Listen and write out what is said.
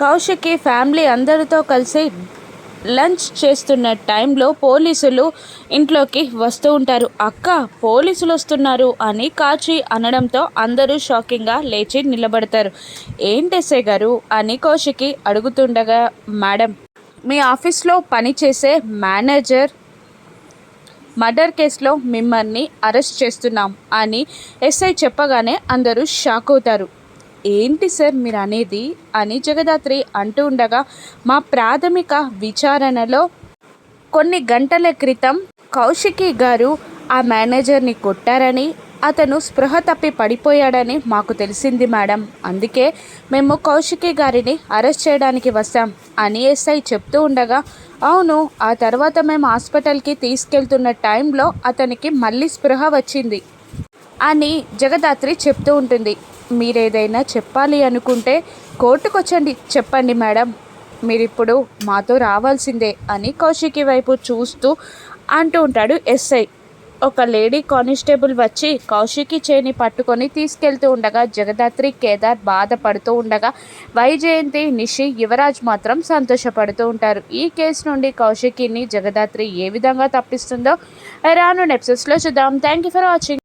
కౌశిక్కి family అందరితో కలిసి lunch చేస్తున్న టైంలో పోలీసులు ఇంట్లోకి వస్తూ ఉంటారు. అక్క, పోలీసులు వస్తున్నారు అని కాచి అనడంతో అందరూ షాకింగ్గా లేచి నిలబడతారు. ఏంటి ఎస్ఐ గారు అని కౌశిక్కి అడుగుతుండగా, మేడం, మీ ఆఫీస్లో పనిచేసే మేనేజర్ మర్డర్ కేసులో మిమ్మల్ని అరెస్ట్ చేస్తున్నాం అని ఎస్ఐ చెప్పగానే అందరూ షాక్ అవుతారు. ఏంటి సార్ మీరు అనేది అని జగదాత్రి అంటూ ఉండగా, మా ప్రాథమిక విచారణలో కొన్ని గంటల క్రితం కౌశికి గారు ఆ మేనేజర్ని కొట్టారని, అతను స్పృహ తప్పి పడిపోయాడని మాకు తెలిసింది మేడం. అందుకే మేము కౌశికి గారిని అరెస్ట్ చేయడానికి వస్తాం అని ఎస్ఐ చెప్తూ ఉండగా, అవును, ఆ తర్వాత మేము హాస్పిటల్కి తీసుకెళ్తున్న టైంలో అతనికి మళ్ళీ స్పృహ వచ్చింది అని జగదాత్రి చెప్తూ ఉంటుంది. మీరేదైనా చెప్పాలి అనుకుంటే కోర్టుకొచ్చండి, చెప్పండి మేడం, మీరిప్పుడు మాతో రావాల్సిందే అని కౌశికి వైపు చూస్తూ అంటూ ఉంటాడు ఎస్ఐ. ఒక లేడీ కానిస్టేబుల్ వచ్చి కౌశికి చేని పట్టుకొని తీసుకెళ్తూ ఉండగా జగదాత్రి, కేదార్ బాధపడుతూ ఉండగా వైజయంతి, నిషి, యువరాజ్ మాత్రం సంతోషపడుతూ ఉంటారు. ఈ కేసు నుండి కౌశికిని జగదాత్రి ఏ విధంగా తప్పిస్తుందో రాను ఎపిసోడ్స్లో చూద్దాం. Thank you for watching.